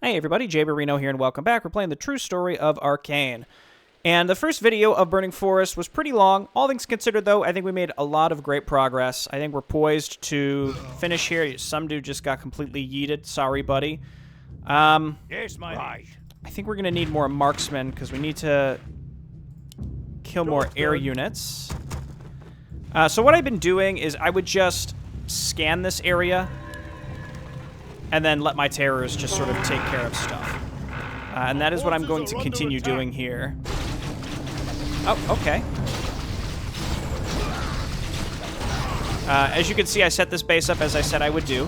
Hey everybody, Jay Barino here and welcome back. We're playing the true story of Arkain. And the first video of Burning Forest was pretty long. All things considered though, I think we made a lot of great progress. I think we're poised to finish here. Some dude just got completely yeeted. Sorry, buddy. Yes, my right. I think we're going to need more marksmen because we need to kill more air units. So what I've been doing is I would just scan this area and then let my terrors just sort of take care of stuff. And that is what I'm going to continue doing here. Oh, okay. As you can see, I set this base up as I said I would do.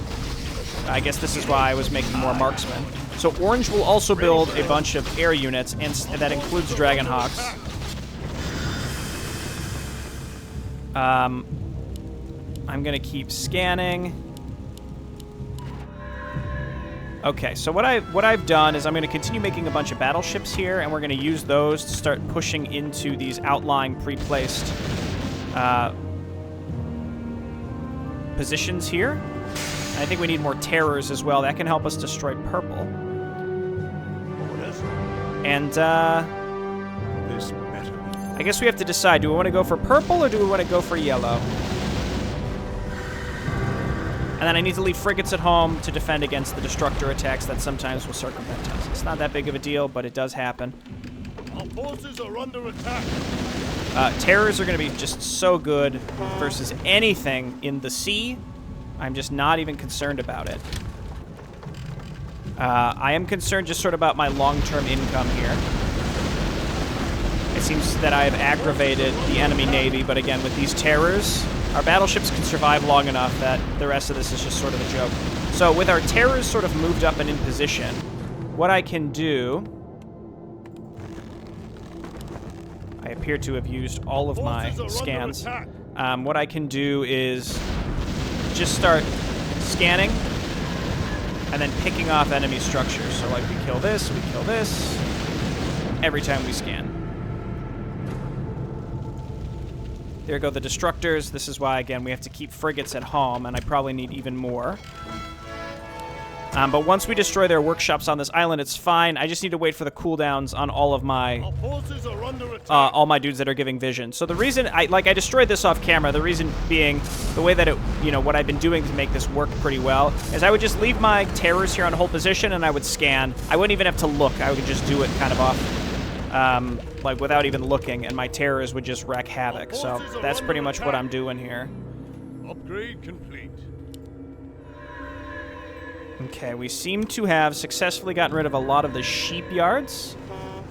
I guess this is why I was making more marksmen. So Orange will also build a bunch of air units, and that includes Dragonhawks. I'm going to keep scanning. Okay, so what I've done is I'm going to continue making a bunch of battleships here, and we're going to use those to start pushing into these outlying pre-placed positions here. And I think we need more terrors as well. That can help us destroy purple. And This better. I guess we have to decide: do we want to go for purple or do we want to go for yellow? And then I need to leave frigates at home to defend against the destructor attacks that sometimes will circumvent us. It's not that big of a deal, but it does happen. Our forces are under attack. Terrors are going to be just so good versus anything in the sea. I'm just not even concerned about it. I am concerned just sort of about my long-term income here. It seems that I have aggravated the enemy navy, but again, with these terrors, our battleships can survive long enough that the rest of this is just sort of a joke. So with our terrors sort of moved up and in position, what I can do... I appear to have used all of my scans. What I can do is just start scanning and then picking off enemy structures. So like we kill this, every time we scan. There go the destructors. This is why, again, we have to keep frigates at home, and I probably need even more. But once we destroy their workshops on this island, it's fine. I just need to wait for the cooldowns on all of my all my dudes that are giving vision. So the reason I destroyed this off camera, the reason being the way that it, what I've been doing to make this work pretty well is I would just leave my terrors here on hold position and I would scan. I wouldn't even have to look. I would just do it kind of off. Like without even looking, and my terrors would just wreak havoc. So that's pretty much what I'm doing here. Upgrade complete. Okay, we seem to have successfully gotten rid of a lot of the sheep yards.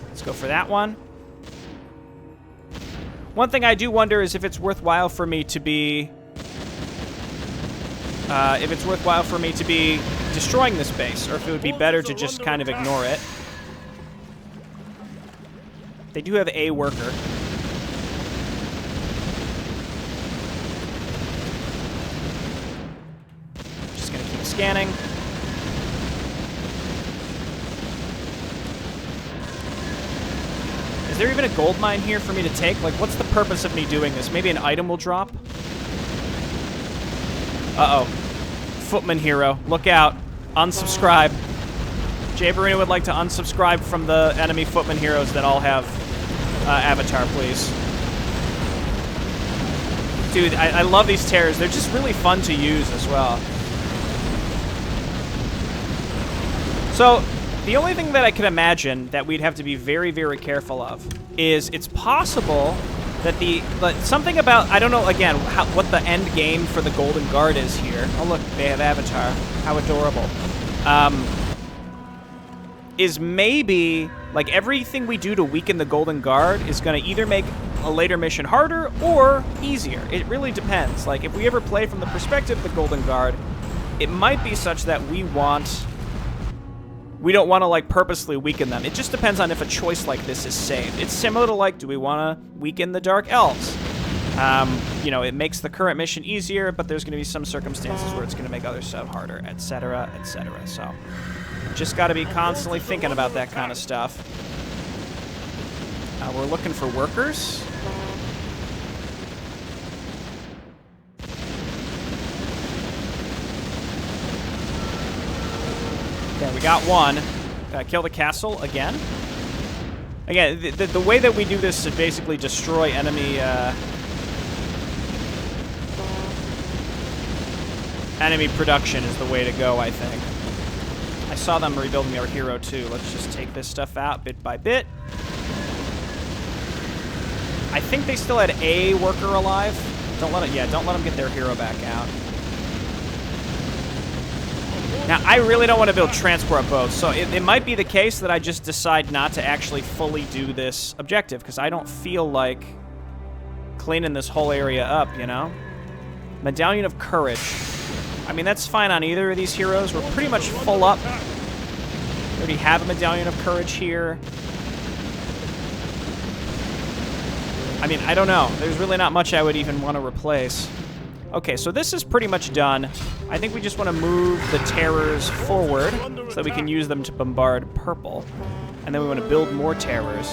Let's go for that one. One thing I do wonder is if it's worthwhile for me to be destroying this base, or if it would be better to just kind of ignore it. They do have a worker. Just gonna keep scanning. Is there even a gold mine here for me to take? Like, what's the purpose of me doing this? Maybe an item will drop? Uh-oh. Footman hero. Look out. Unsubscribe. Jay Barino would like to unsubscribe from the enemy footman heroes that all have avatar, please. Dude, I love these terrors. They're just really fun to use as well. So, the only thing that I can imagine that we'd have to be very, very careful of is it's possible that something about, I don't know, again, what the end game for the Golden Guard is here. Oh, look, they have avatar. How adorable. Is maybe, like, everything we do to weaken the Golden Guard is going to either make a later mission harder or easier. It really depends. Like, if we ever play from the perspective of the Golden Guard, it might be such that we don't want to, like, purposely weaken them. It just depends on if a choice like this is saved. It's similar to, like, do we want to weaken the Dark Elves? It makes the current mission easier, but there's going to be some circumstances where it's going to make other stuff harder, etc., etc. So... just got to be constantly thinking about that kind of stuff. We're looking for workers. Okay, we got one. Kill the castle again. Again, the way that we do this is basically destroy enemy enemy production is the way to go, I think. I saw them rebuilding their hero too. Let's just take this stuff out bit by bit. I think they still had a worker alive. Don't let them get their hero back out. Now, I really don't want to build transport boats, so it might be the case that I just decide not to actually fully do this objective, because I don't feel like cleaning this whole area up, you know? Medallion of Courage. I mean, that's fine on either of these heroes. We're pretty much full up. We already have a Medallion of Courage here. I mean, I don't know. There's really not much I would even want to replace. Okay, so this is pretty much done. I think we just want to move the terrors forward so that we can use them to bombard purple. And then we want to build more terrors.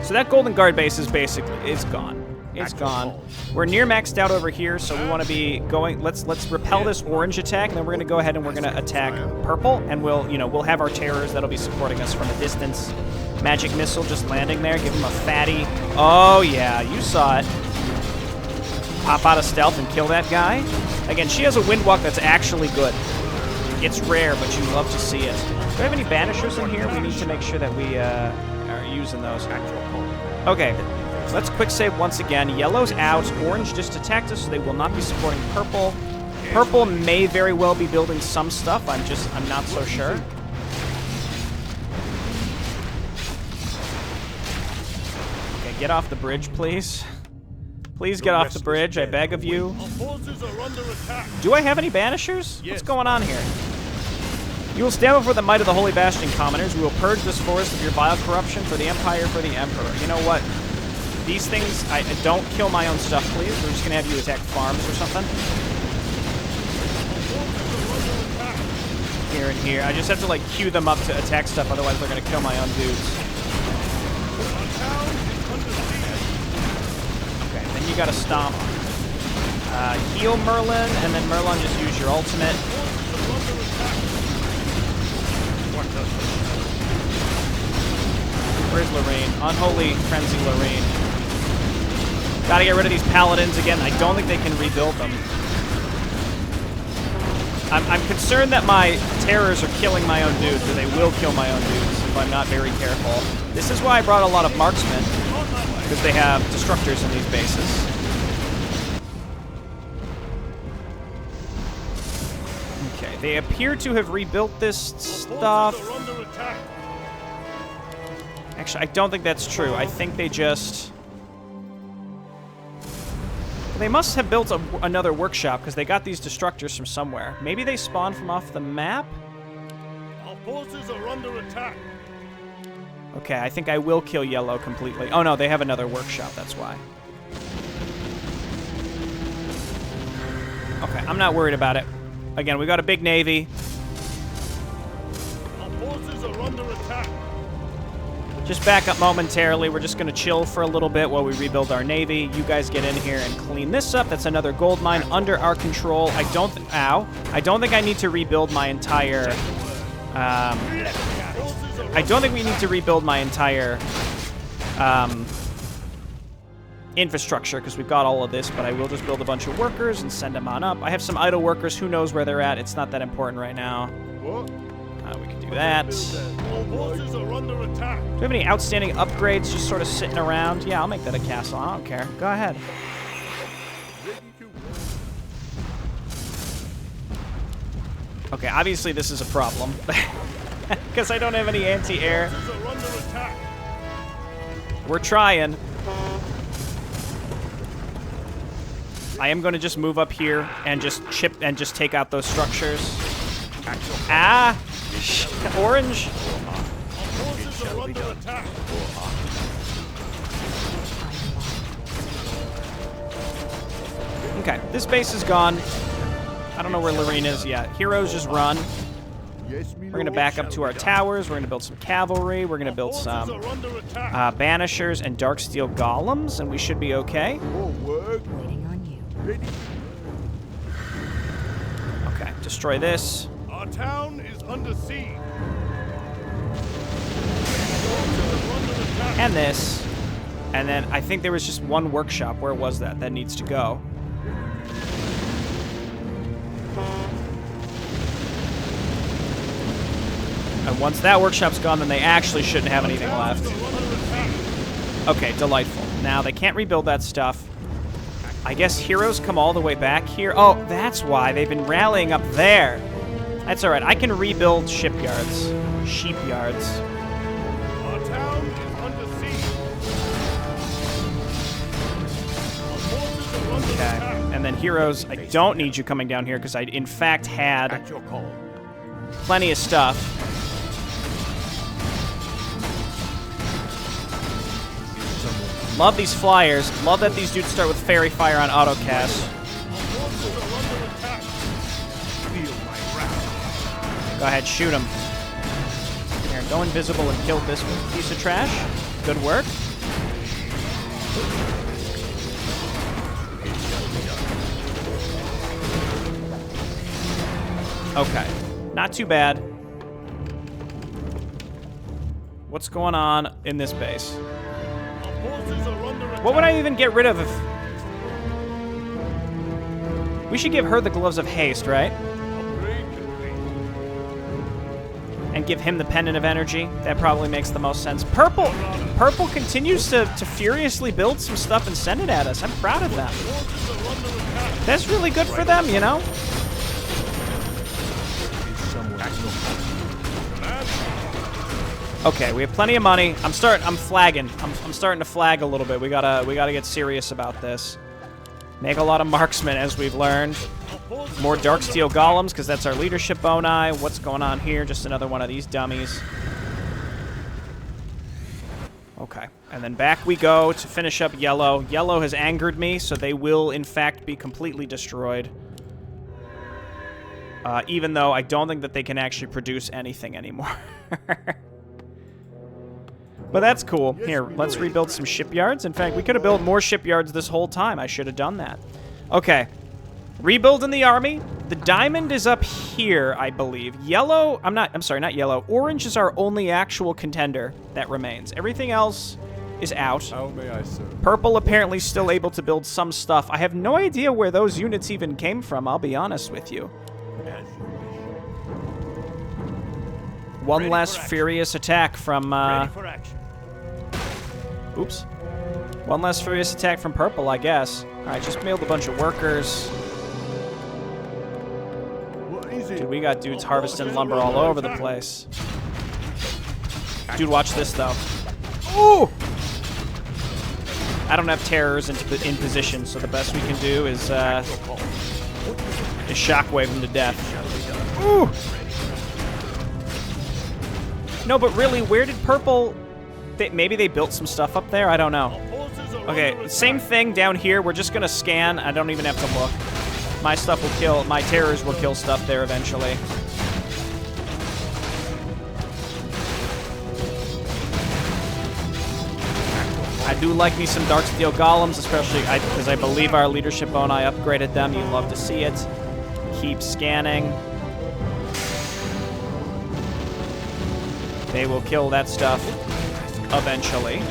So that Golden Guard base is basically, it's gone. It's gone. We're near maxed out over here, so we want to be going. Let's repel this orange attack, and then we're going to go ahead and we're going to attack purple, and we'll have our terrors that'll be supporting us from a distance. Magic missile just landing there. Give him a fatty. Oh yeah, you saw it. Pop out of stealth and kill that guy. Again, she has a windwalk that's actually good. It's rare, but you love to see it. Do we have any banishers in here? We need to make sure that we are using those. Okay. Let's quick save once again. Yellow's out. Orange just attacked us, so they will not be supporting purple. Purple may very well be building some stuff. I'm not so sure. Okay, get off the bridge, please. Please get off the bridge, I beg of you. Do I have any banishers? What's going on here? You will stand before the might of the Holy Bastion commoners. We will purge this forest of your vile corruption for the Empire, for the Emperor. You know what? These things, I don't kill my own stuff, please. We're just going to have you attack farms or something. Here and here. I just have to, like, queue them up to attack stuff, otherwise they're going to kill my own dudes. Okay, then you got to stomp. Heal Merlin, and then Merlin just use your ultimate. Where's Lorraine? Unholy Frenzy Lorraine. Gotta get rid of these paladins again. I don't think they can rebuild them. I'm concerned that my terrors are killing my own dudes, or they will kill my own dudes if I'm not very careful. This is why I brought a lot of marksmen, because they have destructors in these bases. Okay, they appear to have rebuilt this stuff. Actually, I don't think that's true. I think they just... They must have built another workshop, because they got these destructors from somewhere. Maybe they spawned from off the map? Our forces are under attack. Okay, I think I will kill yellow completely. Oh no, they have another workshop, that's why. Okay, I'm not worried about it. Again, we got a big navy. Our forces are under attack. Just back up momentarily. We're just going to chill for a little bit while we rebuild our navy. You guys get in here and clean this up. That's another gold mine under our control. I don't think I need to rebuild my entire... I don't think we need to rebuild my entire infrastructure, because we've got all of this, but I will just build a bunch of workers and send them on up. I have some idle workers. Who knows where they're at? It's not that important right now. We can do that. Forces are under attack. Do we have any outstanding upgrades just sort of sitting around? Yeah, I'll make that a castle. I don't care. Go ahead. Okay, obviously this is a problem. Because I don't have any anti-air. We're trying. I am going to just move up here and just chip and just take out those structures. Ah! Orange. Okay, this base is gone. I don't know where Lorraine is yet. Heroes just run. We're going to back up to our towers. We're going to build some cavalry. We're going to build some banishers and darksteel golems, and we should be okay. Okay, destroy this. Our town is under siege. And this. And then I think there was just one workshop. Where was that? That needs to go. And once that workshop's gone, then they actually shouldn't have anything left. Okay, delightful. Now, they can't rebuild that stuff. I guess heroes come all the way back here. Oh, that's why they've been rallying up there. That's all right. I can rebuild shipyards. Sheepyards. Our town is under siege. Our forces are under Okay. attack. And then heroes, I don't need you coming down here because I, in fact, had At your call. plenty of stuff. Love these flyers. Love that these dudes start with fairy fire on autocast. Forces are under attack. Feel my wrath. Go ahead, shoot him. Here, go invisible and kill this piece of trash. Good work. Okay, not too bad. What's going on in this base? Our forces are under attack. What would I even get rid of if... We should give her the gloves of haste, right? Upgrade complete. And give him the pendant of energy. That probably makes the most sense. Purple continues to furiously build some stuff and send it at us. I'm proud of them. Forces are under attack. That's really good for them, you know? Okay, we have plenty of money. I'm flagging. I'm starting to flag a little bit. We gotta get serious about this. Make a lot of marksmen, as we've learned. More Darksteel Golems, because that's our leadership boni. What's going on here? Just another one of these dummies. Okay, and then back we go to finish up Yellow. Yellow has angered me, so they will, in fact, be completely destroyed. Even though I don't think that they can actually produce anything anymore. But that's cool. Here, let's rebuild some shipyards. In fact, we could have built more shipyards this whole time. I should have done that. Okay. Rebuilding the army. The diamond is up here, I believe. Yellow, I'm sorry, not yellow. Orange is our only actual contender that remains. Everything else is out. How may I serve? Purple apparently still able to build some stuff. I have no idea where those units even came from, I'll be honest with you. As you wish. One Ready last for action. furious attack from, Ready for action. oops. One last furious attack from Purple, I guess. Alright, just build a bunch of workers. What is it? Dude, we got dudes harvesting lumber all over the place. Dude, watch this, though. Ooh! I don't have terrors in position, so the best we can do is shockwave them to death. Ooh! No, but really, where did Purple... maybe they built some stuff up there? I don't know. Forces are Okay, under same attack. thing down here. We're just gonna scan. I don't even have to look. My stuff will kill... My terrors will kill stuff there eventually. I do like me some Darksteel Golems, especially because I believe our leadership boni upgraded them. You love to see it. Keep scanning. They will kill that stuff eventually. Our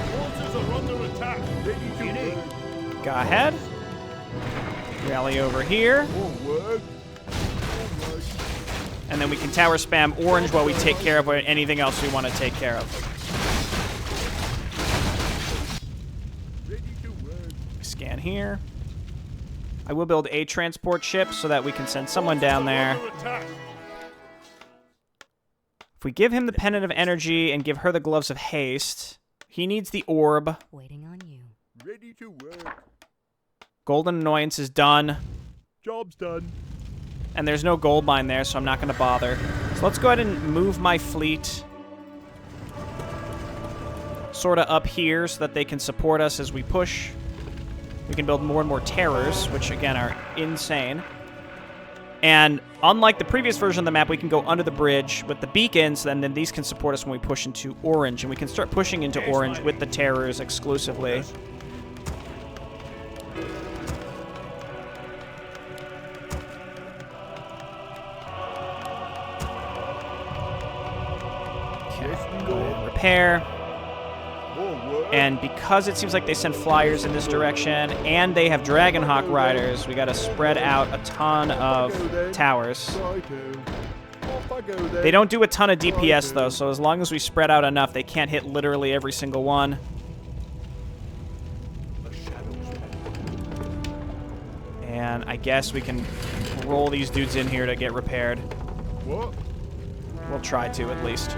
forces are under attack. Ready to work. Go ahead. Rally over here. Forward. And then we can tower spam orange while we take care of anything else we want to take care of. Ready to work. Scan here. I will build a transport ship so that we can send someone down there. Under attack. If we give him the pendant of energy and give her the gloves of haste, he needs the orb. Waiting on you. Ready to work. Golden annoyance is done. Job's done. And there's no gold mine there, so I'm not going to bother. So let's go ahead and move my fleet sort of up here so that they can support us as we push. We can build more and more terrors, which, again, are insane. And unlike the previous version of the map, we can go under the bridge with the beacons, and then these can support us when we push into orange. And we can start pushing into orange with the terrors exclusively. Go ahead and repair. And because it sees like they send flyers in this direction, and they have Dragonhawk riders, we gotta spread out a ton of towers. They don't do a ton of DPS, though, so as long as we spread out enough, they can't hit literally every single one. And I guess we can roll these dudes in here to get repaired. What? We'll try to, at least.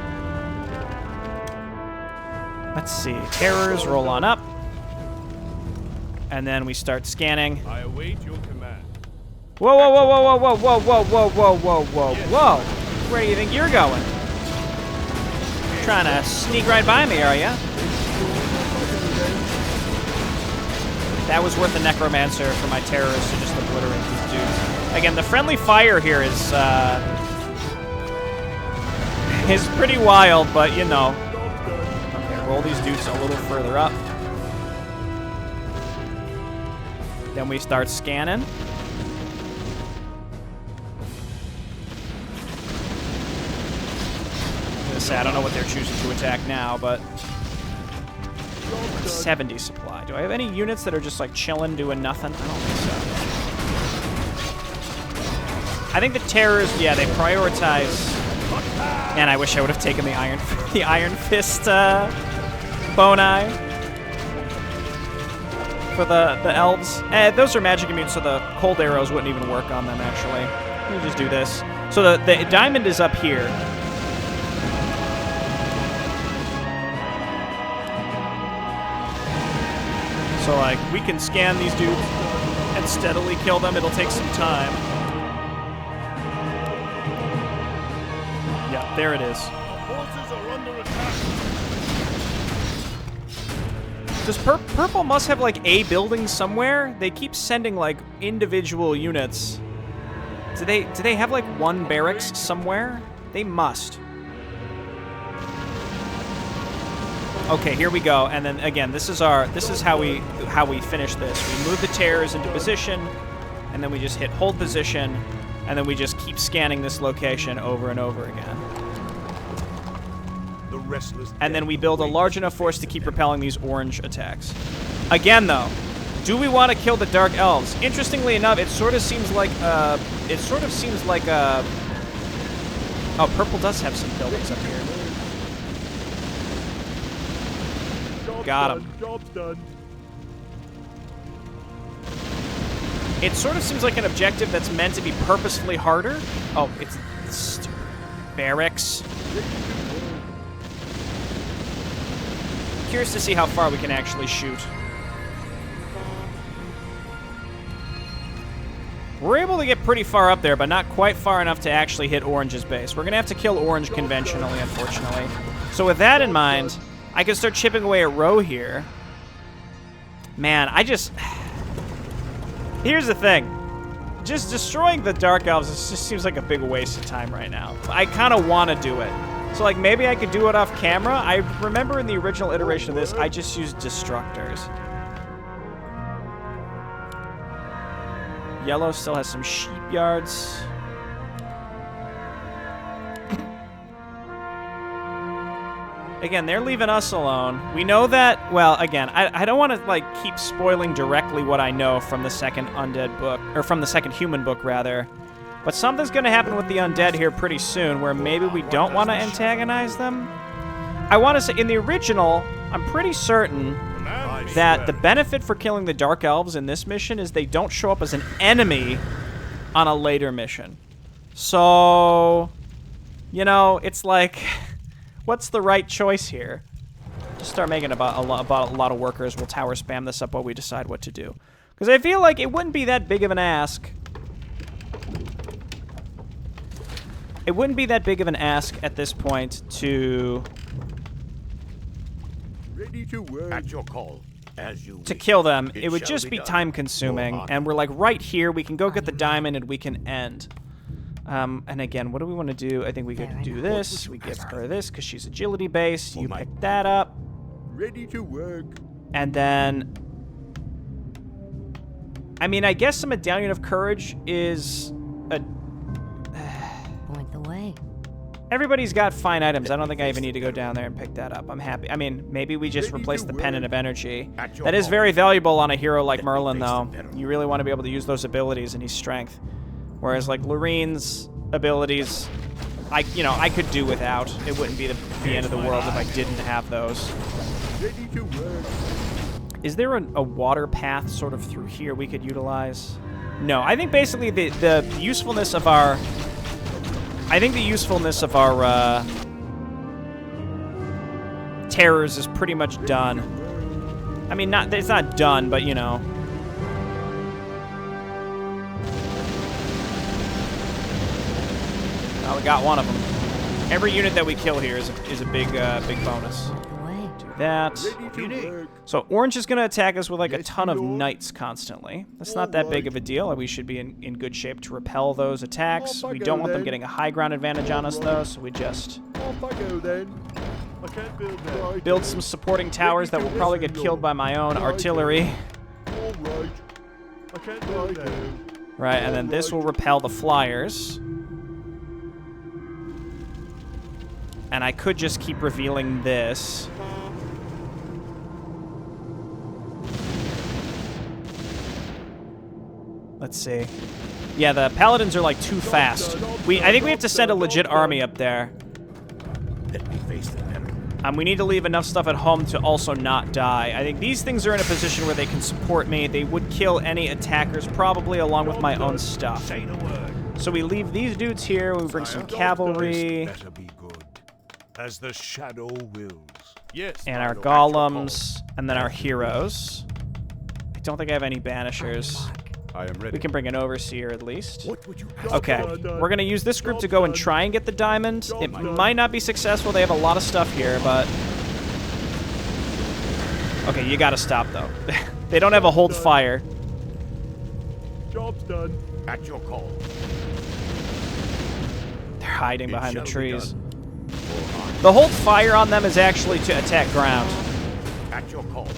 Let's see. Terrors, roll on up. And then we start scanning. I await your command. Whoa, whoa, whoa, whoa, whoa, whoa, whoa, whoa, whoa, whoa, whoa, whoa. Where do you think you're going? Trying to sneak right by me, are ya? That was worth a necromancer for my terrorists to just obliterate these dudes. Again, the friendly fire here is pretty wild, but you know. Okay, roll these dudes a little further up. Then we start scanning. I don't know what they're choosing to attack now, but 70 supply. Do I have any units that are just like chilling, doing nothing? I don't think so. I think the terrors, yeah, they prioritize. Man, I wish I would have taken the Iron Fist boni for the elves. Those are magic immune, so the cold arrows wouldn't even work on them. Actually, let me just do this. So the diamond is up here. So, like, we can scan these dudes and steadily kill them. It'll take some time. Yeah, there it is. Our forces are under attack. Does Purple must have, like, a building somewhere? They keep sending, like, individual units. Do they have, like, one barracks somewhere? They must. Okay, here we go, and then again, this is how we finish this. We move the terrors into position, and then we just hit hold position, and then we just keep scanning this location over and over again. The restless And then we build a large enough force to keep repelling these orange attacks. Again, though, do we want to kill the Dark Elves? Interestingly enough, it sort of seems like oh, Purple does have some buildings up here. Got him. Job's done. It sort of seems like an objective that's meant to be purposefully harder. Oh, it's barracks. Curious to see how far we can actually shoot. We're able to get pretty far up there, but not quite far enough to actually hit Orange's base. We're going to have to kill Orange conventionally, unfortunately. So with that in mind, I can start chipping away at Row here. Man, here's the thing. Just destroying the Dark Elves just seems like a big waste of time right now. I kind of want to do it. So, like, maybe I could do it off camera. I remember in the original iteration of this, I just used Destructors. Yellow still has some sheep yards. Again, they're leaving us alone. We know that, well, again, I don't want to, like, keep spoiling directly what I know from the second Undead book, or from the second human book, rather. But something's going to happen with the Undead here pretty soon, where maybe we don't want to antagonize them. I want to say, in the original, I'm pretty certain that the benefit for killing the Dark Elves in this mission is they don't show up as an enemy on a later mission. So, you know, it's like, what's the right choice here? Just start making about a lot of workers. We'll tower spam this up while we decide what to do. Because I feel like it wouldn't be that big of an ask. It wouldn't be that big of an ask at this point to... Ready to work. At your call. As you to wish. kill them. It would shall just be be done. time consuming. And we're like right here. We can go get the diamond and we can end. And again, what do we want to do? I think we could do this. We give her this because she's agility based. You pick that up. Ready to work. And then... I mean, I guess a medallion of courage is a... Point the way. Everybody's got fine items. I don't think I even need to go down there and pick that up. I'm happy. I mean, maybe we just replace the Pendant of Energy. That is very valuable on a hero like Merlin, though. You really want to be able to use those abilities, and he's strength. Whereas, like, Loreen's abilities, I could do without. It wouldn't be the end of the world if I didn't have those. Is there a water path sort of through here we could utilize? No, I think basically the usefulness of our... terrors is pretty much done. I mean, it's not done, but, you know. Well, we got one of them. Every unit that we kill here is a big bonus. Do that. So Orange is going to attack us with like a ton of knights constantly. That's not that big of a deal. We should be in good shape to repel those attacks. We don't want them getting a high ground advantage on us, though, so we just build some supporting towers that will probably get killed by my own artillery. Right, and then this will repel the flyers. And I could just keep revealing this. Let's see. Yeah, the paladins are like too fast. I think we have to send a legit army up there. We need to leave enough stuff at home to also not die. I think these things are in a position where they can support me. They would kill any attackers, probably along with my own stuff. So we leave these dudes here. We bring some cavalry. As the shadow wills. Yes. And our golems, and then our heroes. I don't think I have any banishers. I am ready. We can bring an overseer at least. Okay, we're gonna use this group to go and try and get the diamond. It might not be successful. They have a lot of stuff here, but okay, you gotta stop though. They don't have a hold fire. Job's done. At your call. They're hiding behind the trees. The hold fire on them is actually to attack ground. At your call.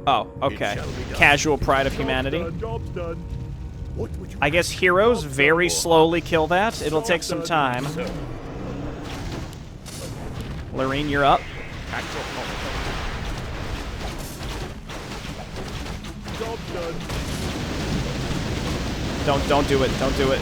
Oh, okay. Casual pride of humanity. Job's done. I guess heroes very slowly kill that. It'll take some time. Loreen, you're up. At your call. Job's done. Don't do it. Don't do it.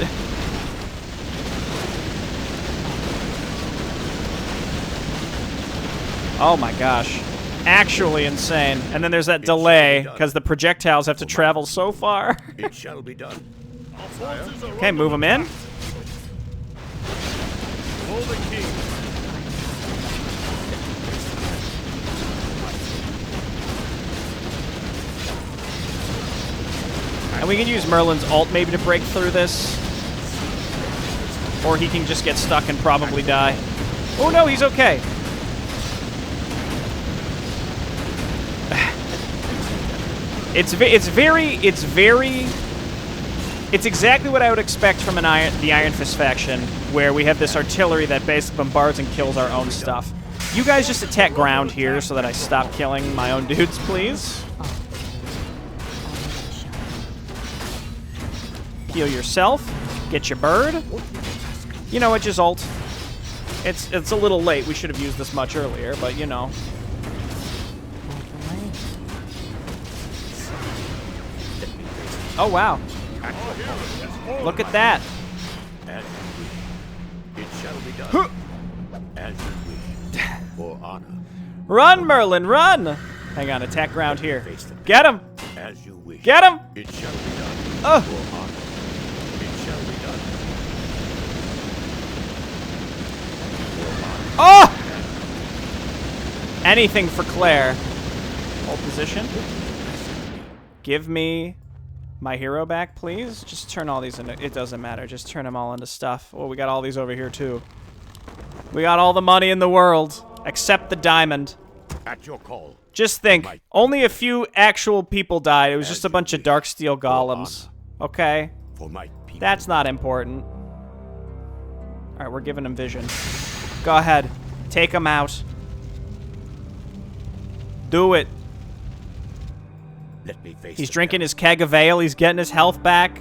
Oh my gosh. Actually insane. And then there's that delay, because the projectiles have to travel so far. It shall be done. Okay, move them in. Hold the king. And we can use Merlin's ult maybe to break through this. Or he can just get stuck and probably die. Oh no, he's okay. It's exactly what I would expect from the Iron Fist faction, where we have this artillery that basically bombards and kills our own stuff. You guys just attack ground here so that I stop killing my own dudes, please. Heal yourself. Get your bird. You know what, just ult. It's a little late. We should have used this much earlier, but you know. Oh, wow. Look at that. It shall be done. As you wish. For honor. Run, Merlin, run! Hang on, attack ground here. Get him! As you wish. Get him! It shall be done. Oh! For honor. It shall be done. Oh! Anything for Claire. Hold position. Give me my hero back, please. Just turn all these into... It doesn't matter. Just turn them all into stuff. Oh, we got all these over here, too. We got all the money in the world. Except the diamond. At your call. Just think. Only a few actual people died. It was just a bunch of Darksteel golems. Okay? For my people. That's not important. Alright, we're giving him vision. Go ahead. Take him out. Do it. Let me face He's drinking his keg of ale. He's getting his health back.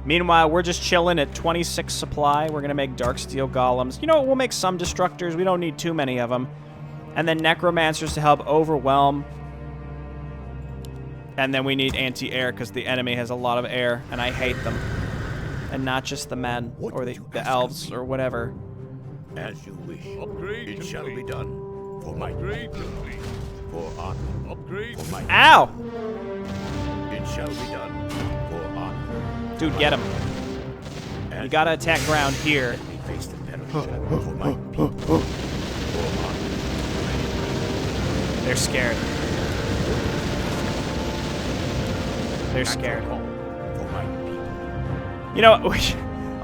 Meanwhile, we're just chilling at 26 supply. We're going to make Darksteel Golems. You know what? We'll make some Destructors. We don't need too many of them. And then Necromancers to help overwhelm. And then we need anti-air because the enemy has a lot of air, and I hate them. And not just the men or the elves or whatever. As you wish. Upgrade It shall be complete. done. For my Upgrade complete. for honor. Upgrade. For my Ow! it shall be done. For honor. Dude, get him. You gotta attack ground here. Let me face the peril for my people. For honor. They're scared. They're scared. For my people. You know,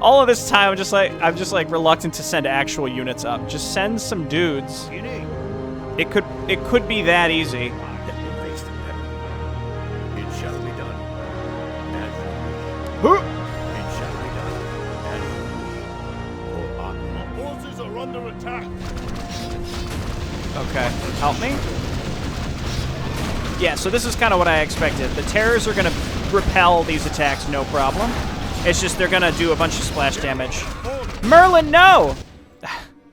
all of this time, I'm just like reluctant to send actual units up. Just send some dudes. It could be that easy. Let me face the peril. It shall be done. As you wish. It shall be done. As you wish. For honor. Our forces are under attack. Okay, help me? Yeah, so this is kind of what I expected. The terrors are going to repel these attacks, no problem. It's just they're going to do a bunch of splash damage. Merlin, no!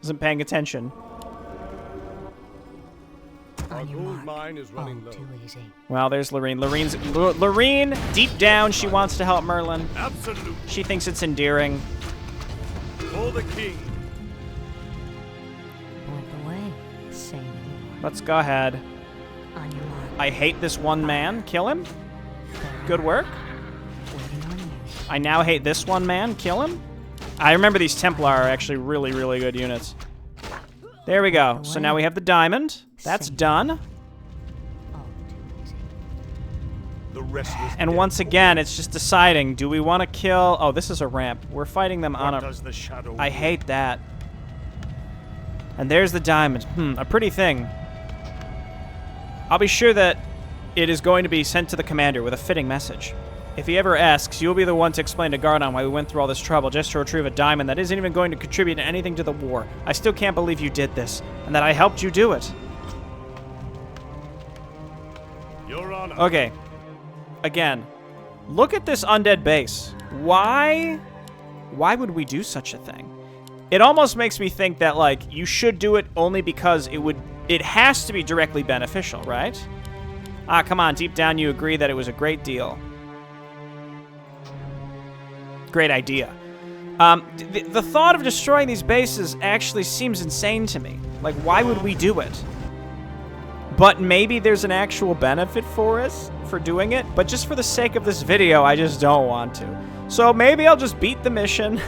Wasn't paying attention. Our gold mine is running low. Well, there's Lorene. Lorene, deep down, she wants to help Merlin. Absolute. She thinks it's endearing. For the king. Point the way. Say no more. Let's go ahead. On your mark. I hate this one man. Kill him. Good work. Waiting on you. I now hate this one man. Kill him. I remember these Templar are actually really, really good units. There we go. So now we have the diamond. That's done. Oh, too easy. The restless. And once again, it's just deciding, do we want to kill... Oh, this is a ramp. We're fighting them on What a... does the shadow? I hate that. And there's the diamond. A pretty thing. I'll be sure that it is going to be sent to the commander with a fitting message. If he ever asks, you'll be the one to explain to Gardon why we went through all this trouble just to retrieve a diamond that isn't even going to contribute anything to the war. I still can't believe you did this, and that I helped you do it. Your honor. Okay. Again, look at this undead base. Why would we do such a thing? It almost makes me think that, like, you should do it only because it has to be directly beneficial, right? Ah, come on, deep down you agree that it was a great deal. Great idea. The thought of destroying these bases actually seems insane to me. Like, why would we do it? But maybe there's an actual benefit for us for doing it, but just for the sake of this video, I just don't want to. So maybe I'll just beat the mission.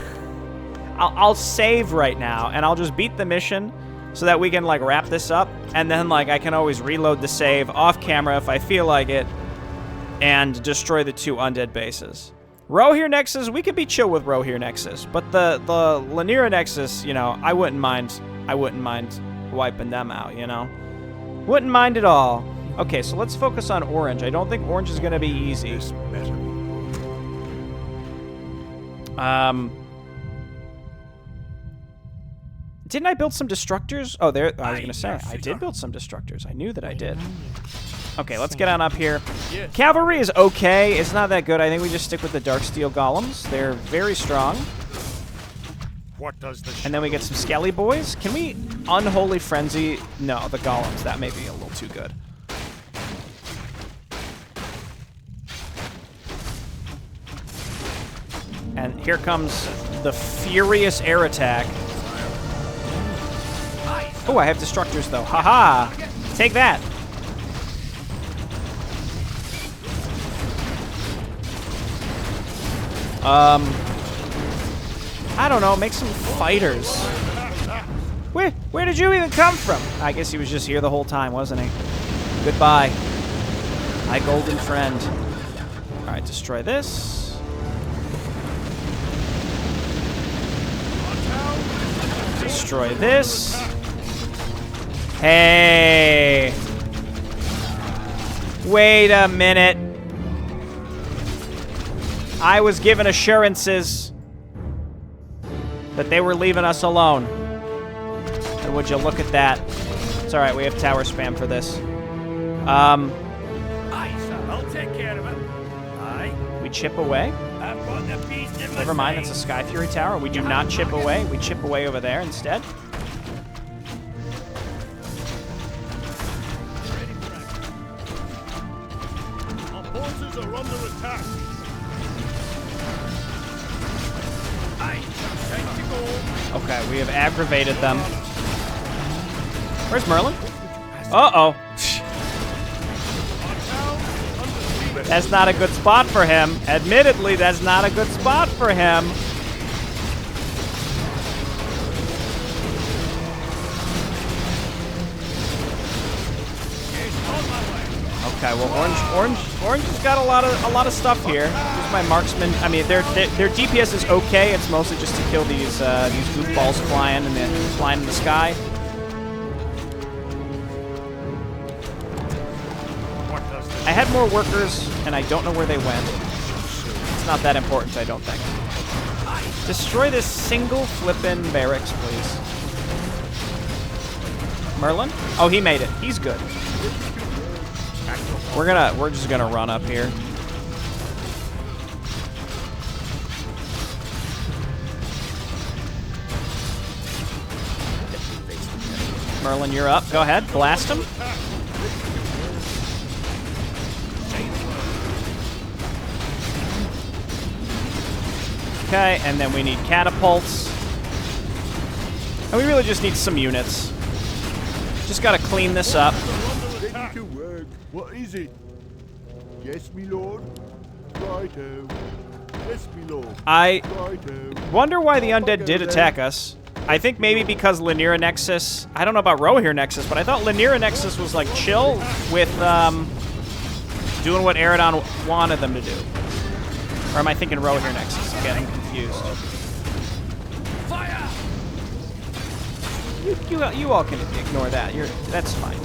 I'll save right now, and I'll just beat the mission so that we can, like, wrap this up, and then, like, I can always reload the save off camera if I feel like it, and destroy the 2 undead bases. Rohir Nexus, we could be chill with Rohir Nexus, but the Lanira Nexus, you know, I wouldn't mind wiping them out, you know? Wouldn't mind at all. Okay, so let's focus on orange. I don't think orange is going to be easy. This better be. Didn't I build some destructors? Oh, there. I was going to say, yes, I you did are. build some destructors. I knew that I did. Waiting on you. Okay, let's Say get on no up here. Yes. Cavalry is okay. It's not that good. I think we just stick with the Darksteel Golems. They're very strong. What does the And then we get some Skelly Boys. Can we Unholy Frenzy? No, the Golems. That may be a little too good. And here comes the furious air attack. Oh, I have Destructors, though. Haha! Take that! I don't know. Make some fighters. Where did you even come from? I guess he was just here the whole time, wasn't he? Goodbye, my golden friend. All right, destroy this. Destroy this. Hey. Wait a minute. I was given assurances that they were leaving us alone. And would you look at that? It's all right. We have tower spam for this. Aye, sir. I'll take care of it. Aye. We chip away. Have fun. Never mind, that's a Sky Fury Tower. We do not chip away. We chip away over there instead. Our forces are under attack. Okay, we have aggravated them. Where's Merlin? Uh-oh. That's not a good spot for him. Admittedly, that's not a good spot for him. Okay, well, Orange has got a lot of stuff here. Here's my marksman. I mean, their DPS is okay. It's mostly just to kill these goofballs flying in the sky. I had more workers, and I don't know where they went. It's not that important, I don't think. Destroy this single flippin' barracks, please. Merlin? Oh, he made it. He's good. We're just gonna run up here. Merlin, you're up. Go ahead, blast him. Okay, and then we need catapults. And we really just need some units. Just gotta clean this up. Ready to work. What is it? Yes, me lord. Righto. Yes, me lord. I Righto. wonder why the Undead did attack us. I think maybe because Lanira Nexus... I don't know about Rohir Nexus, but I thought Lanira Nexus was, like, chill with doing what Eredon wanted them to do. Or am I thinking Rohir Nexus? I'm getting confused. Fire! You all can ignore that. That's fine.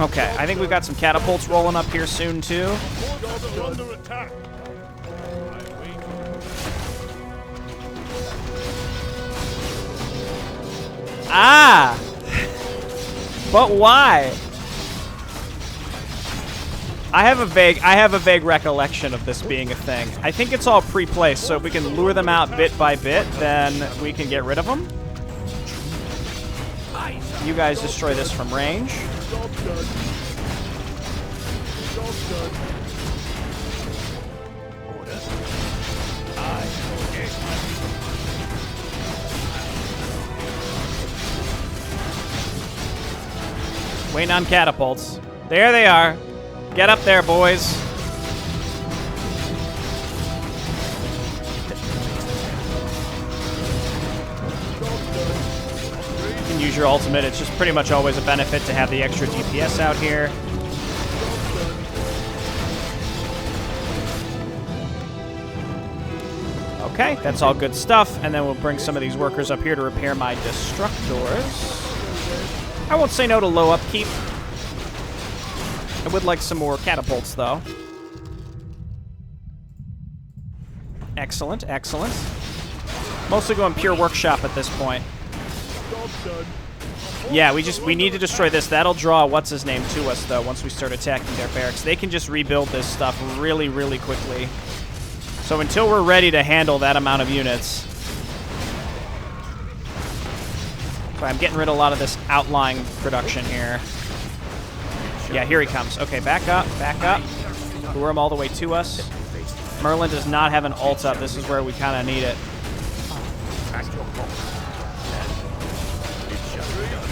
Okay, I think we've got some catapults rolling up here soon, too. Forces are under attack. Ah! But why? I have a vague recollection of this being a thing. I think it's all pre-placed, so if we can lure them out bit by bit, then we can get rid of them. You guys destroy this from range. Waiting on catapults. There they are. Get up there, boys. You can use your ultimate. It's just pretty much always a benefit to have the extra DPS out here. Okay, that's all good stuff. And then we'll bring some of these workers up here to repair my destructors. I won't say no to low upkeep. I would like some more catapults, though. Excellent, excellent. Mostly going pure workshop at this point. Yeah, we need to destroy this. That'll draw what's-his-name to us, though, once we start attacking their barracks. They can just rebuild this stuff really, really quickly. So until we're ready to handle that amount of units... I'm getting rid of a lot of this outlying production here. Yeah, here he comes. Okay, back up, back up. Lure him all the way to us. Merlin does not have an ult up. This is where we kind of need it.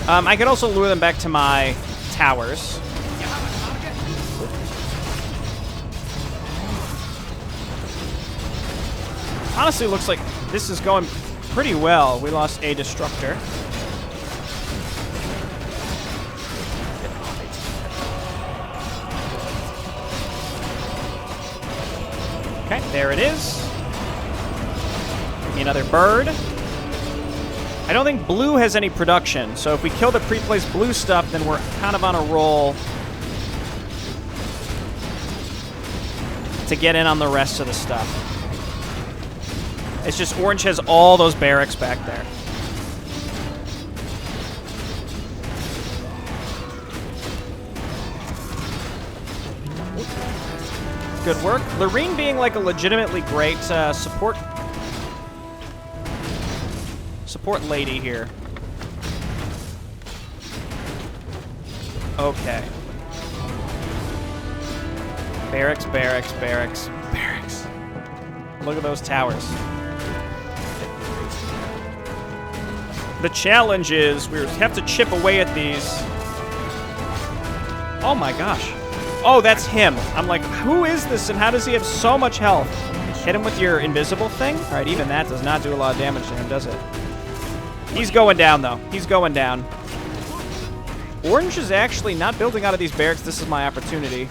I could also lure them back to my towers. Honestly, looks like this is going pretty well. We lost a destructor. Okay, there it is. Another bird. I don't think blue has any production, so if we kill the pre-placed blue stuff, then we're kind of on a roll to get in on the rest of the stuff. It's just orange has all those barracks back there. good work. Lorene being like a legitimately great support lady here. Okay. Barracks, barracks, barracks, barracks. Look at those towers. The challenge is we have to chip away at these. Oh my gosh. Oh, that's him. I'm like, who is this and how does he have so much health? Hit him with your invisible thing? All right, even that does not do a lot of damage to him, does it? He's going down, though. He's going down. Orange is actually not building out of these barracks. This is my opportunity.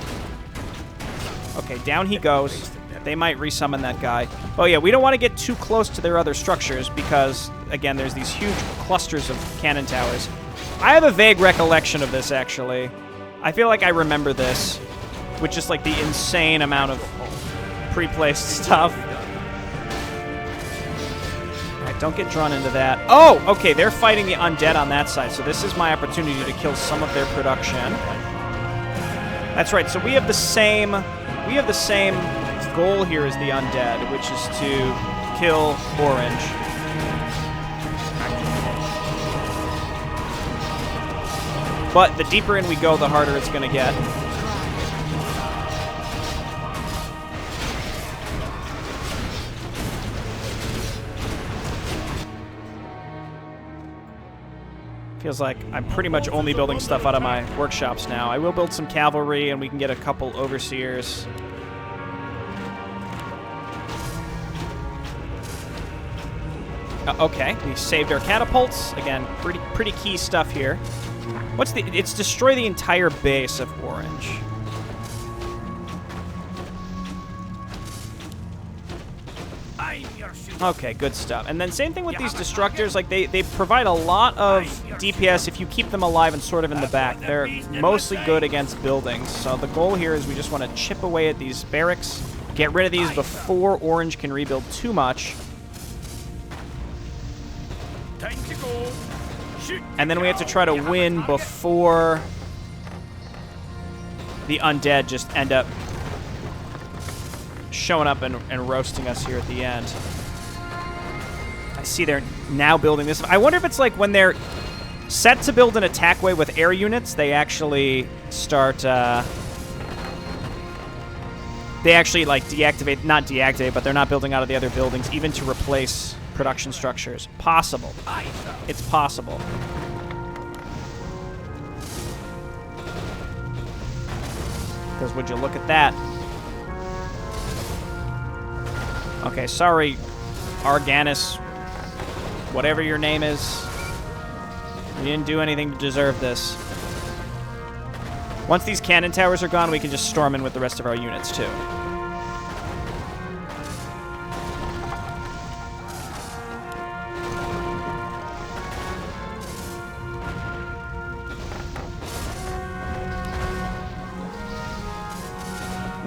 Okay, down he goes. They might resummon that guy. Oh, yeah, we don't want to get too close to their other structures because, again, there's these huge clusters of cannon towers. I have a vague recollection of this, actually. I feel like I remember this with just, like, the insane amount of pre-placed stuff. All right, don't get drawn into that. Oh, okay, they're fighting the undead on that side, so this is my opportunity to kill some of their production. That's right, so we have the same goal here as the undead, which is to kill Orange. But the deeper in we go, the harder it's going to get. Feels like I'm pretty much only building stuff out of my workshops now. I will build some cavalry, and we can get a couple overseers. Okay, we saved our catapults. Again, pretty key stuff here. What's the... It's destroy the entire base of Orange. Okay, good stuff. And then same thing with these destructors. Like, they provide a lot of DPS if you keep them alive and sort of in the back. They're mostly good against buildings. So the goal here is we just want to chip away at these barracks, get rid of these before Orange can rebuild too much. And then we have to try to win before the undead just end up showing up and roasting us here at the end. I see they're now building this. I wonder if it's like when they're set to build an attack wave with air units, they actually start... they actually, like, deactivate... Not deactivate, but they're not building out of the other buildings, even to replace production structures. Possible. It's possible. Because would you look at that? Okay, sorry, Arganis, whatever your name is. You didn't do anything to deserve this. Once these cannon towers are gone, we can just storm in with the rest of our units, too.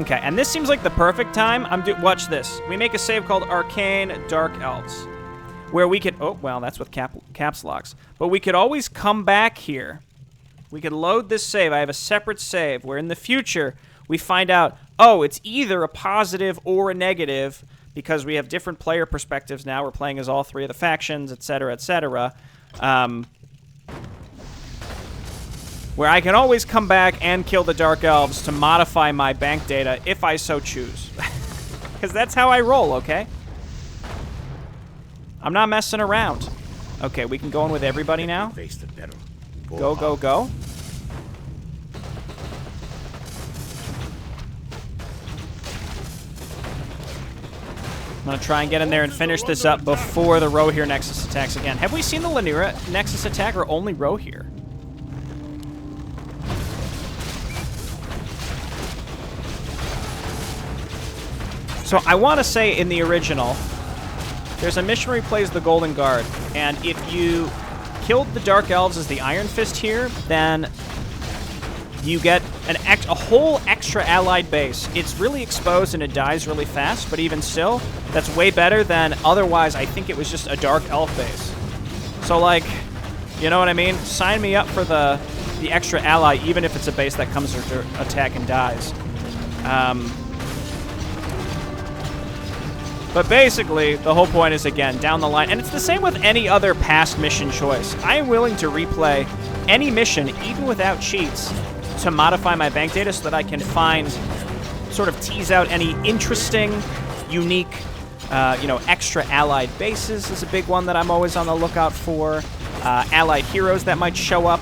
Okay, and this seems like the perfect time. Watch this. We make a save called Arkain Dark Elves, where we could... Oh, well, that's with caps locks. But we could always come back here. We could load this save. I have a separate save where in the future we find out, oh, it's either a positive or a negative because we have different player perspectives now. We're playing as all three of the factions, etc., etc. Where I can always come back and kill the Dark Elves to modify my bank data if I so choose. Because that's how I roll, okay? I'm not messing around. Okay, we can go in with everybody now. Go, go, go. I'm going to try and get in there and finish this up before the Rohirr Nexus attacks again. Have we seen the Lanira Nexus attack or only Rohirr? So I want to say in the original, there's a mission where he plays the Golden Guard, and if you killed the Dark Elves as the Iron Fist here, then you get a whole extra allied base. It's really exposed and it dies really fast, but even still, that's way better than otherwise I think it was just a Dark Elf base. So, like, you know what I mean? Sign me up for the extra ally, even if it's a base that comes to attack and dies. But basically, the whole point is, again, down the line, and it's the same with any other past mission choice. I am willing to replay any mission, even without cheats, to modify my bank data so that I can find, sort of tease out any interesting, unique, extra allied bases is a big one that I'm always on the lookout for. Allied heroes that might show up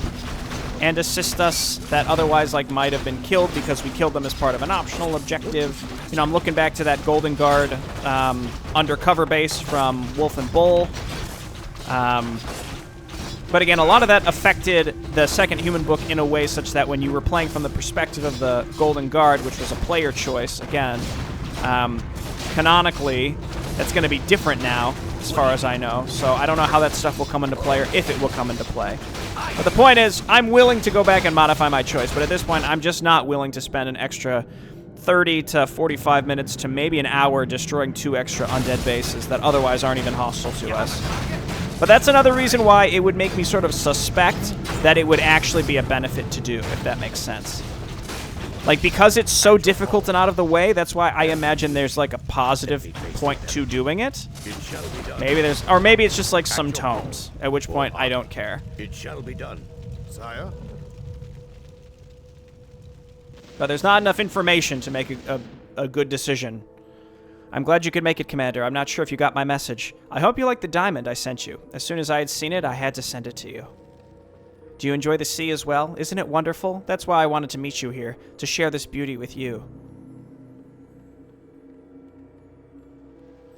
and assist us that otherwise might have been killed because we killed them as part of an optional objective. I'm looking back to that Golden Guard undercover base from Wolf and Bull. But again, a lot of that affected the second human book in a way such that when you were playing from the perspective of the Golden Guard, which was a player choice, again, canonically, that's going to be different now, as far as I know. So I don't know how that stuff will come into play or if it will come into play. But the point is, I'm willing to go back and modify my choice, but at this point, I'm just not willing to spend an extra 30 to 45 minutes to maybe an hour destroying 2 extra undead bases that otherwise aren't even hostile to us. But that's another reason why it would make me sort of suspect that it would actually be a benefit to do, if that makes sense. Because it's so difficult and out of the way, that's why I imagine there's a positive point to doing it. Maybe maybe it's just some tomes, at which point I don't care. It shall be done. Sire? But there's not enough information to make a good decision. I'm glad you could make it, Commander. I'm not sure if you got my message. I hope you like the diamond I sent you. As soon as I had seen it, I had to send it to you. Do you enjoy the sea as well? Isn't it wonderful? That's why I wanted to meet you here, to share this beauty with you.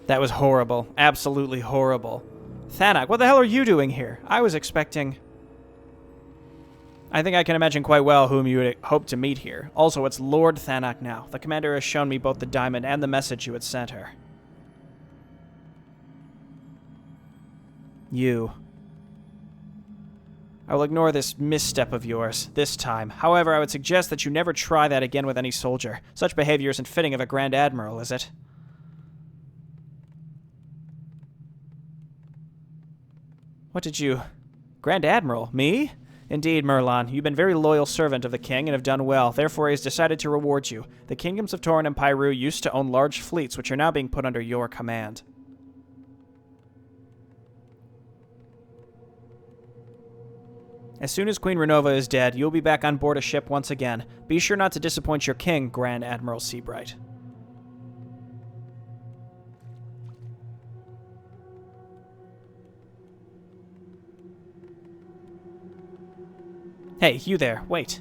That was horrible. Absolutely horrible. Thanak, what the hell are you doing here? I was expecting... I think I can imagine quite well whom you would hope to meet here. Also, it's Lord Thanak now. The commander has shown me both the diamond and the message you had sent her. You. I will ignore this misstep of yours, this time. However, I would suggest that you never try that again with any soldier. Such behavior isn't fitting of a Grand Admiral, is it? What did you... Grand Admiral? Me? Indeed, Merlon. You've been a very loyal servant of the king and have done well. Therefore, he has decided to reward you. The kingdoms of Tauren and Pyru used to own large fleets, which are now being put under your command. As soon as Queen Renova is dead, you'll be back on board a ship once again. Be sure not to disappoint your king, Grand Admiral Seabright. Hey, you there. Wait.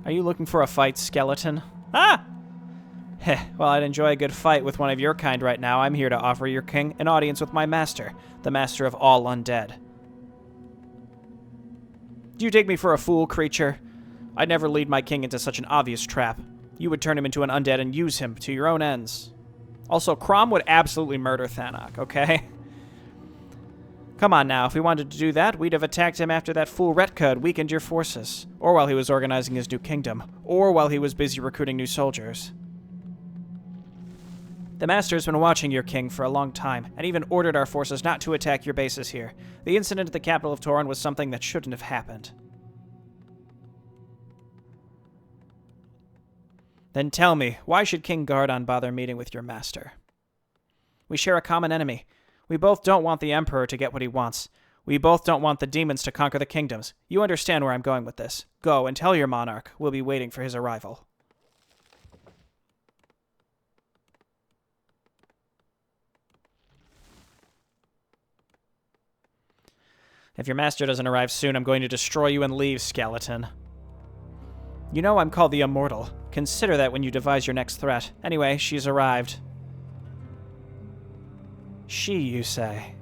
Are you looking for a fight, skeleton? Ah! Heh, well, I'd enjoy a good fight with one of your kind right now. I'm here to offer your king an audience with my master, the master of all undead. Do you take me for a fool, creature? I'd never lead my king into such an obvious trap. You would turn him into an undead and use him to your own ends. Also, Crom would absolutely murder Thanak, okay? Come on now, if we wanted to do that, we'd have attacked him after that fool Retka had weakened your forces. Or while he was organizing his new kingdom. Or while he was busy recruiting new soldiers. The Master has been watching your king for a long time, and even ordered our forces not to attack your bases here. The incident at the capital of Tauren was something that shouldn't have happened. Then tell me, why should King Gardon bother meeting with your master? We share a common enemy. We both don't want the Emperor to get what he wants. We both don't want the demons to conquer the kingdoms. You understand where I'm going with this. Go and tell your monarch we'll be waiting for his arrival. If your master doesn't arrive soon, I'm going to destroy you and leave, skeleton. You know I'm called the Immortal. Consider that when you devise your next threat. Anyway, she's arrived. She, you say?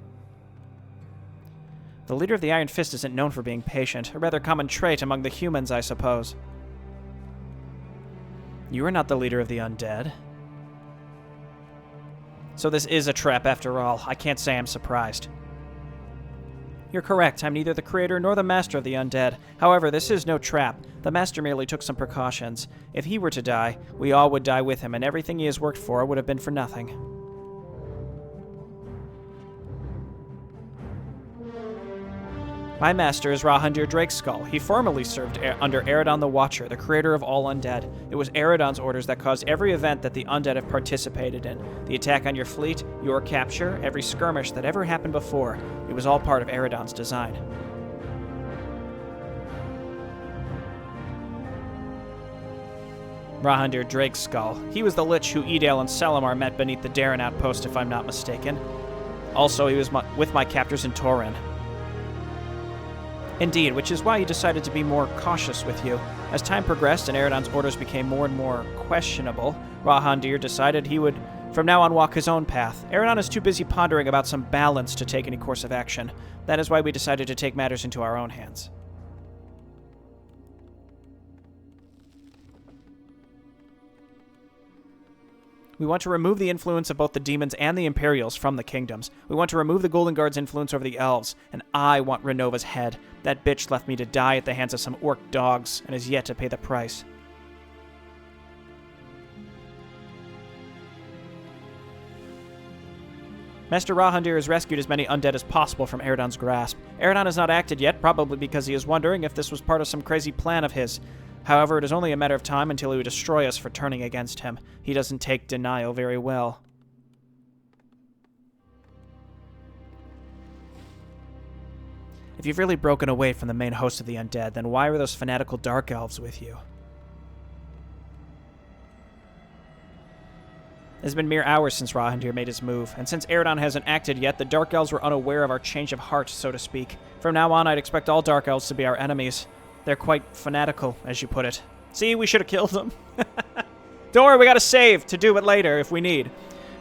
The leader of the Iron Fist isn't known for being patient, a rather common trait among the humans, I suppose. You are not the leader of the undead. So this is a trap after all. I can't say I'm surprised. You're correct. I'm neither the creator nor the master of the undead. However, this is no trap. The master merely took some precautions. If he were to die, we all would die with him, and everything he has worked for would have been for nothing. My master is Rahandir Drakeskull. He formerly served under Eredon the Watcher, the creator of all undead. It was Eredon's orders that caused every event that the undead have participated in. The attack on your fleet, your capture, every skirmish that ever happened before. It was all part of Eredon's design. Rahandir Drakeskull. He was the lich who Edale and Salamar met beneath the Darren outpost, if I'm not mistaken. Also, he was with my captors in Torin. Indeed, which is why he decided to be more cautious with you. As time progressed and Eredon's orders became more and more questionable, Rahandir decided he would from now on walk his own path. Eredon is too busy pondering about some balance to take any course of action. That is why we decided to take matters into our own hands. We want to remove the influence of both the demons and the Imperials from the kingdoms. We want to remove the Golden Guard's influence over the elves, and I want Renova's head. That bitch left me to die at the hands of some orc dogs, and is yet to pay the price. Master Rahandir has rescued as many undead as possible from Eredon's grasp. Eredon has not acted yet, probably because he is wondering if this was part of some crazy plan of his. However, it is only a matter of time until he would destroy us for turning against him. He doesn't take denial very well. If you've really broken away from the main host of the undead, then why were those fanatical dark elves with you? It has been mere hours since Rahandir made his move, and since Eredon hasn't acted yet, the Dark Elves were unaware of our change of heart, so to speak. From now on, I'd expect all Dark Elves to be our enemies. They're quite fanatical, as you put it. See, we should have killed them. Don't worry, we got a save to do it later if we need.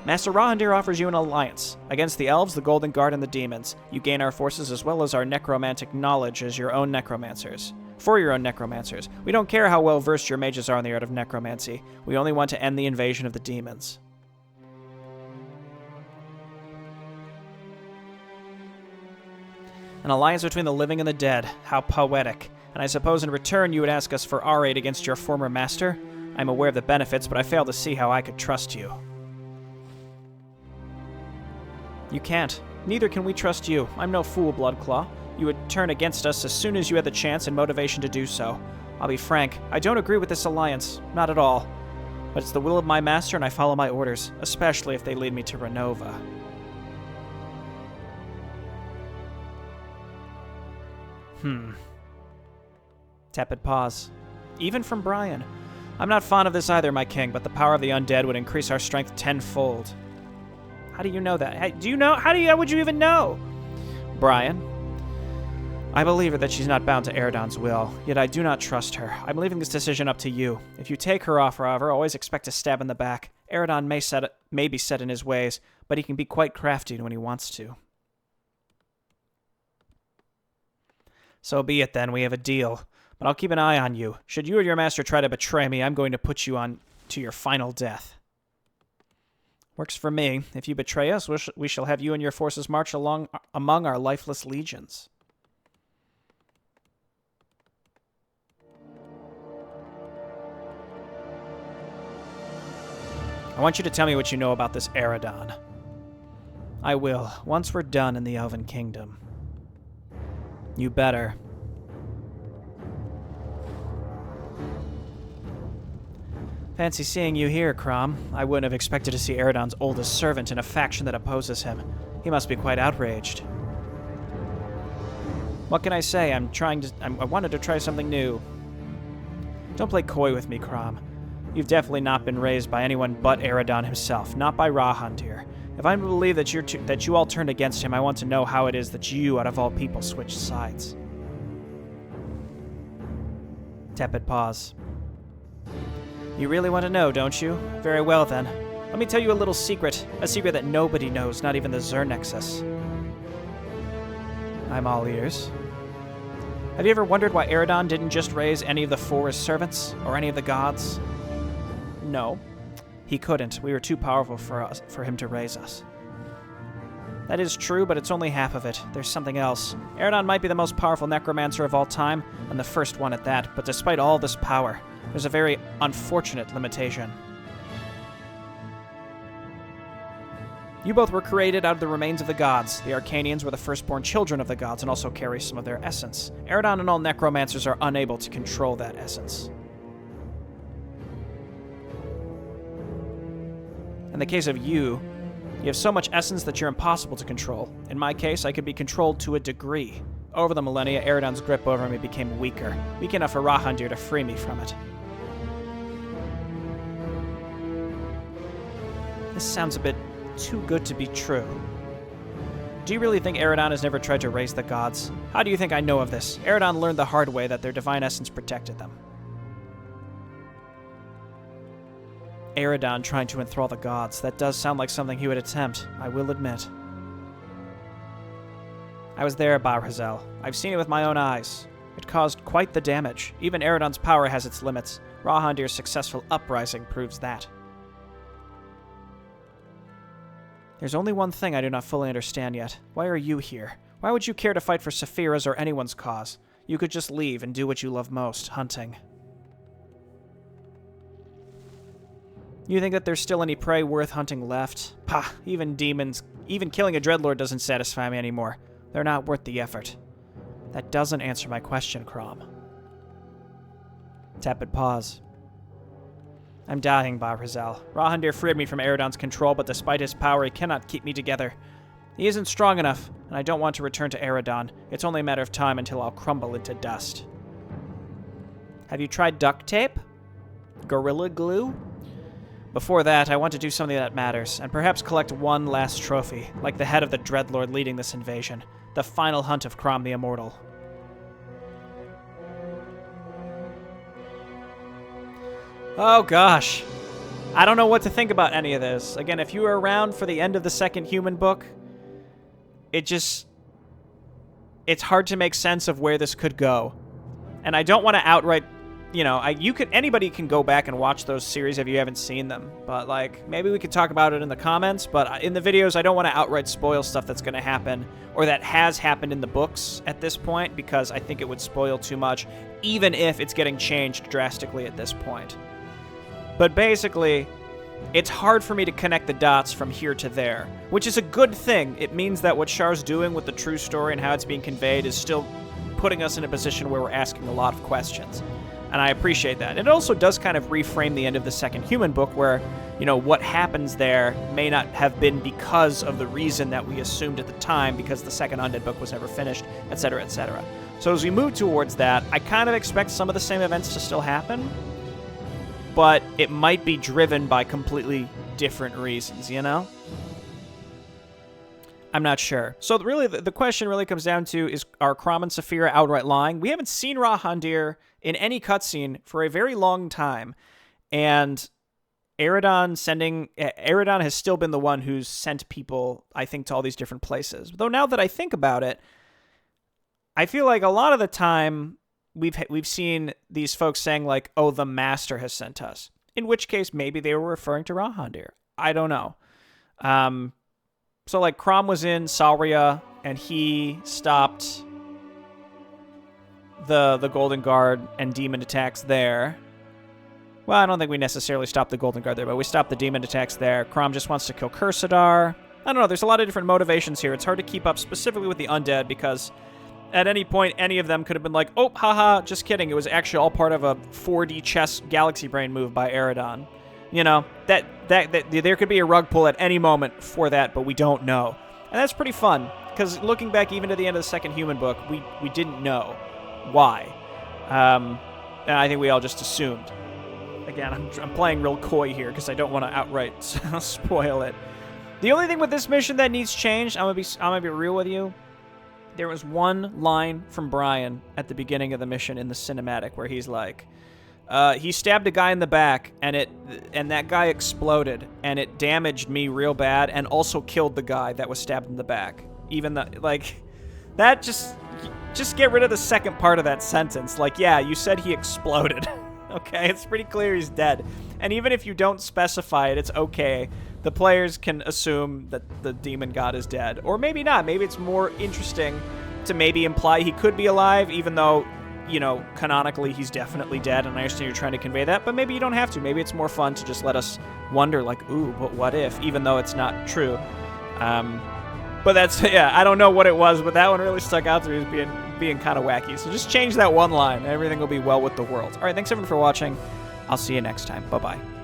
Master Rahandir offers you an alliance. Against the Elves, the Golden Guard, and the demons. You gain our forces as well as our necromantic knowledge as your own necromancers. For your own necromancers. We don't care how well versed your mages are in the art of necromancy. We only want to end the invasion of the demons. An alliance between the living and the dead. How poetic. And I suppose in return you would ask us for our aid against your former master? I'm aware of the benefits, but I fail to see how I could trust you. You can't. Neither can we trust you. I'm no fool, Bloodclaw. You would turn against us as soon as you had the chance and motivation to do so. I'll be frank, I don't agree with this alliance. Not at all. But it's the will of my master and I follow my orders, especially if they lead me to Renova. Tepid pause. Even from Brian. I'm not fond of this either, my king, but the power of the undead would increase our strength tenfold. How do you know that? How would you even know? Brian. I believe her that she's not bound to Eredon's will, yet I do not trust her. I'm leaving this decision up to you. If you take her off, however, always expect a stab in the back. Eredon may be set in his ways, but he can be quite crafty when he wants to. So be it then, we have a deal. But I'll keep an eye on you. Should you or your master try to betray me, I'm going to put you on to your final death. Works for me. If you betray us, we shall have you and your forces march along among our lifeless legions. I want you to tell me what you know about this Eredon. I will, once we're done in the Elven Kingdom. You better. Fancy seeing you here, Crom. I wouldn't have expected to see Eredon's oldest servant in a faction that opposes him. He must be quite outraged. What can I say? I wanted to try something new. Don't play coy with me, Crom. You've definitely not been raised by anyone but Eredon himself, not by Rahandir. If I'm to believe that you all turned against him, I want to know how it is that you, out of all people, switched sides. Tepid pause. You really want to know, don't you? Very well, then. Let me tell you a little secret. A secret that nobody knows, not even the Zernexus. I'm all ears. Have you ever wondered why Eredon didn't just raise any of the forest servants, or any of the gods? No. He couldn't. We were too powerful for him to raise us. That is true, but it's only half of it. There's something else. Eredon might be the most powerful necromancer of all time, and the first one at that, but despite all this power, there's a very unfortunate limitation. You both were created out of the remains of the gods. The Arcanians were the firstborn children of the gods and also carry some of their essence. Eredon and all necromancers are unable to control that essence. In the case of you have so much essence that you're impossible to control. In my case, I could be controlled to a degree. Over the millennia, Eredon's grip over me became weaker enough for Rahandir to free me from it. This sounds a bit too good to be true. Do you really think Eredon has never tried to raise the gods? How do you think I know of this? Eredon learned the hard way that their divine essence protected them. Eredon trying to enthrall the gods. That does sound like something he would attempt, I will admit. I was there, Barhazel. I've seen it with my own eyes. It caused quite the damage. Even Eredon's power has its limits. Rahandir's successful uprising proves that. There's only one thing I do not fully understand yet. Why are you here? Why would you care to fight for Saphira's or anyone's cause? You could just leave and do what you love most, hunting. You think that there's still any prey worth hunting left? Pah, even demons, even killing a dreadlord doesn't satisfy me anymore. They're not worth the effort. That doesn't answer my question, Crom. Tepid pause. I'm dying, Barhazel. Rahandir freed me from Eredon's control, but despite his power, he cannot keep me together. He isn't strong enough, and I don't want to return to Eredon. It's only a matter of time until I'll crumble into dust. Have you tried duct tape? Gorilla glue? Before that, I want to do something that matters, and perhaps collect one last trophy, like the head of the Dreadlord leading this invasion. The final hunt of Crom the Immortal. Oh gosh. I don't know what to think about any of this. Again, if you were around for the end of the second human book, it's hard to make sense of where this could go. And I don't want to outright, anybody can go back and watch those series if you haven't seen them. But like, maybe we could talk about it in the comments, but in the videos, I don't want to outright spoil stuff that's going to happen or that has happened in the books at this point, because I think it would spoil too much, even if it's getting changed drastically at this point. But basically, it's hard for me to connect the dots from here to there, which is a good thing. It means that what Shar's doing with the true story and how it's being conveyed is still putting us in a position where we're asking a lot of questions. And I appreciate that. It also does kind of reframe the end of the second human book where, what happens there may not have been because of the reason that we assumed at the time, because the second Undead book was never finished, etc., etc. So as we move towards that, I kind of expect some of the same events to still happen, but it might be driven by completely different reasons, I'm not sure. So really, the question really comes down to, are Crom and Saphira outright lying? We haven't seen Rahandir in any cutscene for a very long time, and Eredon has still been the one who's sent people, I think, to all these different places. Though now that I think about it, I feel like a lot of the time we've seen these folks saying like, "Oh, the Master has sent us." In which case, maybe they were referring to Rahandir. I don't know. So like, Crom was in Salria, and he stopped the Golden Guard and demon attacks there. Well, I don't think we necessarily stopped the Golden Guard there, but we stopped the demon attacks there. Crom just wants to kill Cursadar. I don't know. There's a lot of different motivations here. It's hard to keep up specifically with the Undead, because at any point, any of them could have been like, oh, haha, just kidding. It was actually all part of a 4D chess galaxy brain move by Eredon. That there could be a rug pull at any moment for that, but we don't know. And that's pretty fun, because looking back even to the end of the second human book, we didn't know why. And I think we all just assumed. Again, I'm playing real coy here, because I don't want to outright spoil it. The only thing with this mission that needs changed, I'm gonna be real with you. There was one line from Brian at the beginning of the mission in the cinematic where he's like, he stabbed a guy in the back, and that guy exploded, and it damaged me real bad, and also killed the guy that was stabbed in the back. Even that just get rid of the second part of that sentence. Like, yeah, you said he exploded. Okay, it's pretty clear he's dead. And even if you don't specify it, it's okay. The players can assume that the demon god is dead. Or maybe not. Maybe it's more interesting to maybe imply he could be alive, even though, canonically he's definitely dead, and I understand you're trying to convey that, but maybe you don't have to. Maybe it's more fun to just let us wonder, like, ooh, but what if, even though it's not true. But that's, yeah, I don't know what it was, but that one really stuck out to me as being kind of wacky. So just change that one line. Everything will be well with the world. All right, thanks everyone for watching. I'll see you next time. Bye-bye.